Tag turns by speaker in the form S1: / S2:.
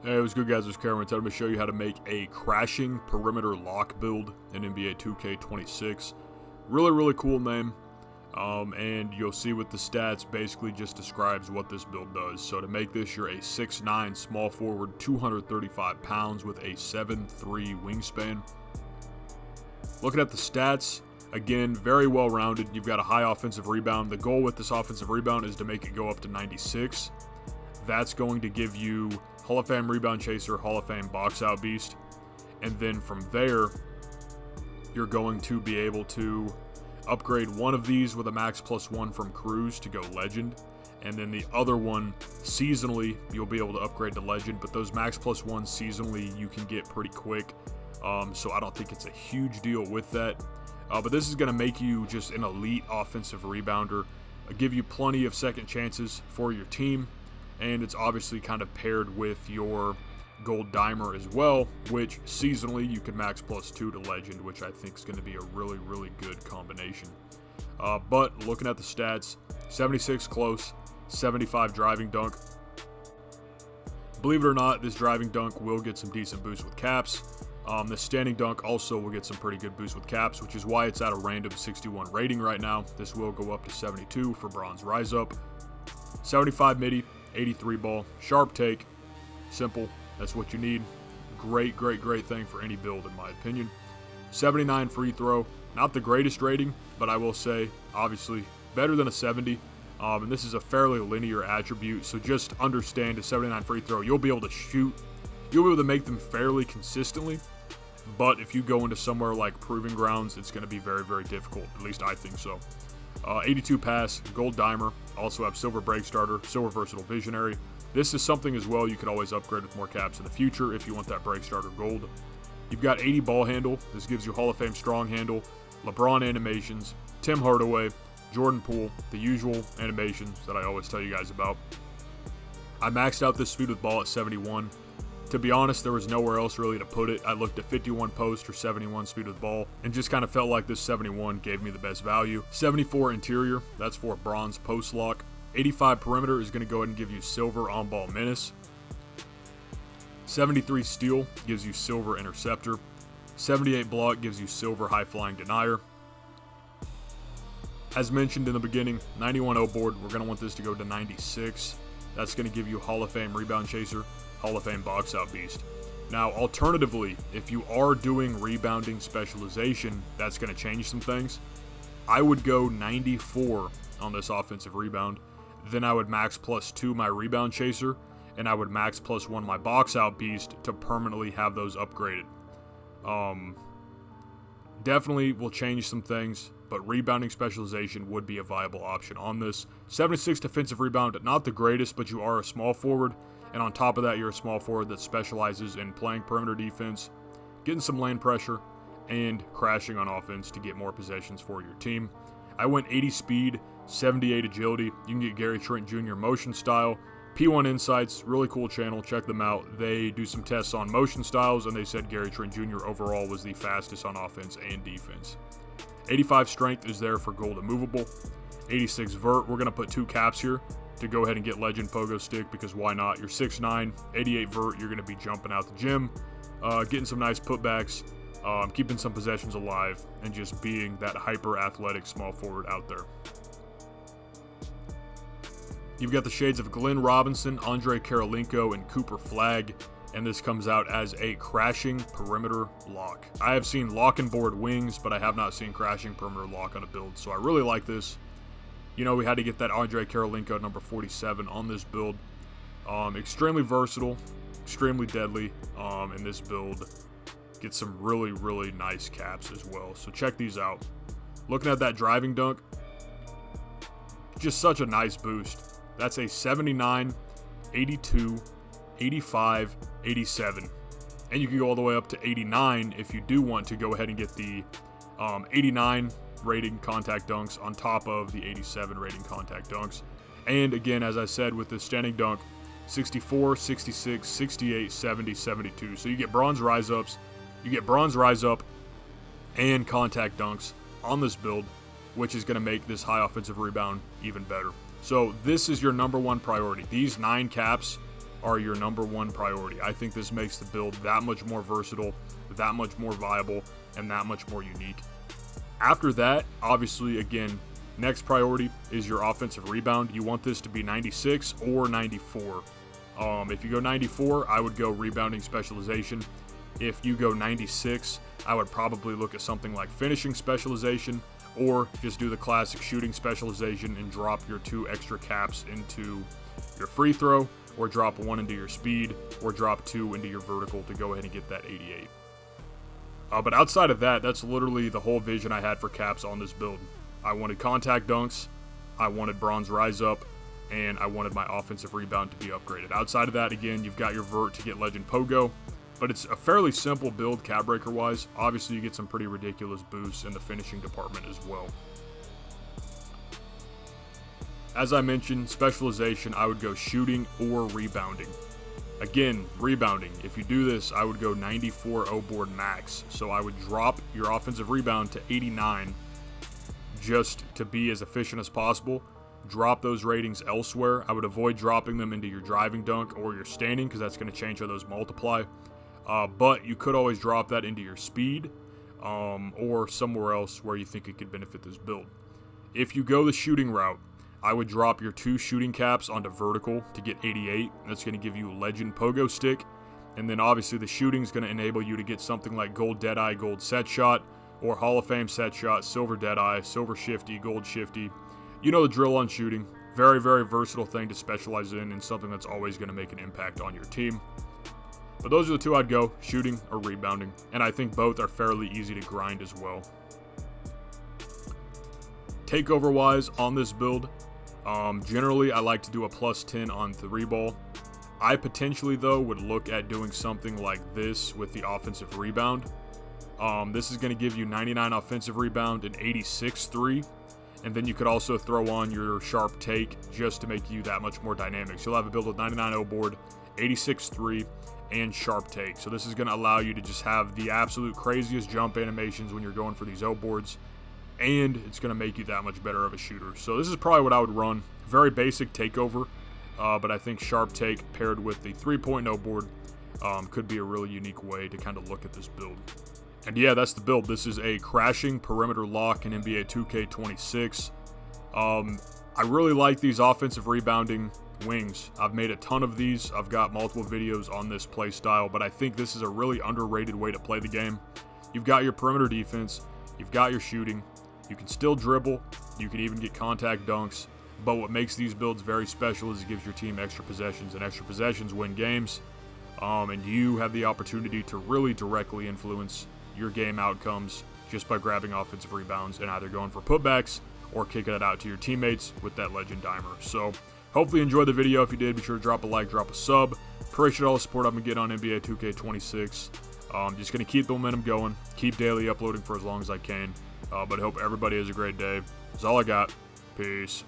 S1: Hey, what's good, guys? It's Cahmron. Today I'm going to show you how to make a crashing perimeter lock build in NBA 2K26. Really cool name. And you'll see with the stats basically just describes what this build does. So to make this, you're a 6'9 small forward, 235 pounds with a 7'3 wingspan. Looking at the stats, again, very well rounded. You've got a high offensive rebound. The goal with this offensive rebound is to make it go up to 96. That's going to give you Hall of Fame rebound chaser, Hall of Fame box out beast. And then from there, you're going to be able to upgrade one of these with a max +1 from Cruise to go legend. And then the other one, seasonally, you'll be able to upgrade to legend. But those max +1 seasonally, you can get pretty quick. So I don't think it's a huge deal with that. But this is going to make you just an elite offensive rebounder. Give you plenty of second chances for your team. And it's obviously kind of paired with your gold dimer as well, which seasonally you can max +2 to legend, which I think is going to be a really good combination. But looking at the stats, 76 close, 75 driving dunk. Believe it or not, this driving dunk will get some decent boost with caps. The standing dunk also will get some pretty good boost with caps, which is why it's at a random 61 rating right now. This will go up to 72 for bronze rise up. 75 midi, 83 ball, sharp take, simple, that's what you need. Great thing for any build in my opinion. 79 free throw, not the greatest rating, but I will say, obviously, better than a 70. And this is a fairly linear attribute, so just understand a 79 free throw, you'll be able to shoot, you'll be able to make them fairly consistently. But if you go into somewhere like Proving Grounds, it's going to be very difficult, at least I think so. 82 pass, gold dimer, also have silver break starter, silver versatile visionary. This is something as well you could always upgrade with more caps in the future if you want that break starter gold. You've got 80 ball handle. This gives you Hall of Fame strong handle, LeBron animations, Tim Hardaway, Jordan Poole, the usual animations that I always tell you guys about. I maxed out this speed with ball at 71. To be honest, there was nowhere else really to put it. I looked at 51 post or 71 speed with ball and just kind of felt like this 71 gave me the best value. 74 interior, that's for bronze post lock. 85 perimeter is going to go ahead and give you silver on ball menace. 73 steal gives you silver interceptor. 78 block gives you silver high flying denier. As mentioned in the beginning, 91 O board, we're going to want this to go to 96. That's going to give you Hall of Fame rebound chaser, Hall of Fame box out beast. Now, alternatively, if you are doing rebounding specialization, that's going to change some things. I would go 94 on this offensive rebound. Then I would max +2 my rebound chaser, and I would max +1 my box out beast to permanently have those upgraded. Definitely will change some things, but rebounding specialization would be a viable option on this. 76 defensive rebound, not the greatest, but you are a small forward. And on top of that, you're a small forward that specializes in playing perimeter defense, getting some lane pressure, and crashing on offense to get more possessions for your team. I went 80 speed, 78 agility. You can get Gary Trent Jr. motion style. P1 Insights, really cool channel. Check them out. They do some tests on motion styles, and they said Gary Trent Jr. overall was the fastest on offense and defense. 85 strength is there for gold immovable. 86 vert. We're going to put 2 caps here to go ahead and get legend pogo stick, because why not? You're 6'9", 88 vert, you're going to be jumping out the gym, getting some nice putbacks, keeping some possessions alive, and just being that hyper athletic small forward out there. You've got the shades of Glenn Robinson, Andre Karolinko, and Cooper Flagg, and this comes out as a crashing perimeter lock. I have seen lock and board wings, but I have not seen crashing perimeter lock on a build, so I really like this. You know, we had to get that Andre Karolinko number 47 on this build. Extremely versatile, extremely deadly in this build. Get some really nice caps as well. So check these out. Looking at that driving dunk, just such a nice boost. That's a 79, 82, 85, 87. And you can go all the way up to 89 if you do want to go ahead and get the 89 rating contact dunks on top of the 87 rating contact dunks. And again, as I said, with the standing dunk, 64, 66, 68, 70, 72. So you get bronze rise ups, you get bronze rise up and contact dunks on this build, which is going to make this high offensive rebound even better. So this is your number one priority. These 9 caps are your #1 priority. I think this makes the build that much more versatile, that much more viable, and that much more unique. After that, obviously, again, next priority is your offensive rebound. You want this to be 96 or 94. If you go 94, I would go rebounding specialization. If you go 96, I would probably look at something like finishing specialization, or just do the classic shooting specialization and drop your 2 extra caps into your free throw, or drop 1 into your speed, or drop 2 into your vertical to go ahead and get that 88. But outside of that, that's literally the whole vision I had for caps on this build. I wanted contact dunks, I wanted bronze rise up, and I wanted my offensive rebound to be upgraded. Outside of that, again, you've got your vert to get legend pogo, but it's a fairly simple build cap breaker wise. Obviously, you get some pretty ridiculous boosts in the finishing department as well. As I mentioned, specialization, I would go shooting or rebounding. Again, rebounding, if you do this, I would go 94 O-board max. So I would drop your offensive rebound to 89 just to be as efficient as possible. Drop those ratings elsewhere. I would avoid dropping them into your driving dunk or your standing, because that's going to change how those multiply. But you could always drop that into your speed or somewhere else where you think it could benefit this build. If you go the shooting route, I would drop your 2 shooting caps onto vertical to get 88. That's going to give you legend pogo stick. And then obviously the shooting is going to enable you to get something like gold deadeye, gold set shot, or Hall of Fame set shot, silver deadeye, silver shifty, gold shifty. You know the drill on shooting. Very, very versatile thing to specialize in, and something that's always going to make an impact on your team. But those are the 2 I'd go, shooting or rebounding. And I think both are fairly easy to grind as well. Takeover wise on this build, generally I like to do a +10 on 3 ball. I potentially though would look at doing something like this with the offensive rebound. This is going to give you 99 offensive rebound and 86 3. And then you could also throw on your sharp take just to make you that much more dynamic. So you'll have a build with 99 O board, 86 3, and sharp take. So this is going to allow you to just have the absolute craziest jump animations when you're going for these O boards. And it's going to make you that much better of a shooter. So this is probably what I would run. Very basic takeover, but I think sharp take paired with the 3.0 board could be a really unique way to kind of look at this build. And yeah, that's the build. This is a crashing perimeter lock in NBA 2K26. I really like these offensive rebounding wings. I've made a ton of these. I've got multiple videos on this play style, but I think this is a really underrated way to play the game. You've got your perimeter defense. You've got your shooting. You can still dribble. You can even get contact dunks. But what makes these builds very special is it gives your team extra possessions, and extra possessions win games. And you have the opportunity to really directly influence your game outcomes just by grabbing offensive rebounds and either going for putbacks or kicking it out to your teammates with that legend dimer. So hopefully you enjoyed the video. If you did, be sure to drop a like, drop a sub. Appreciate all the support I've been getting on NBA 2K26. Just going to keep the momentum going, keep daily uploading for as long as I can. But I hope everybody has a great day. That's all I got. Peace.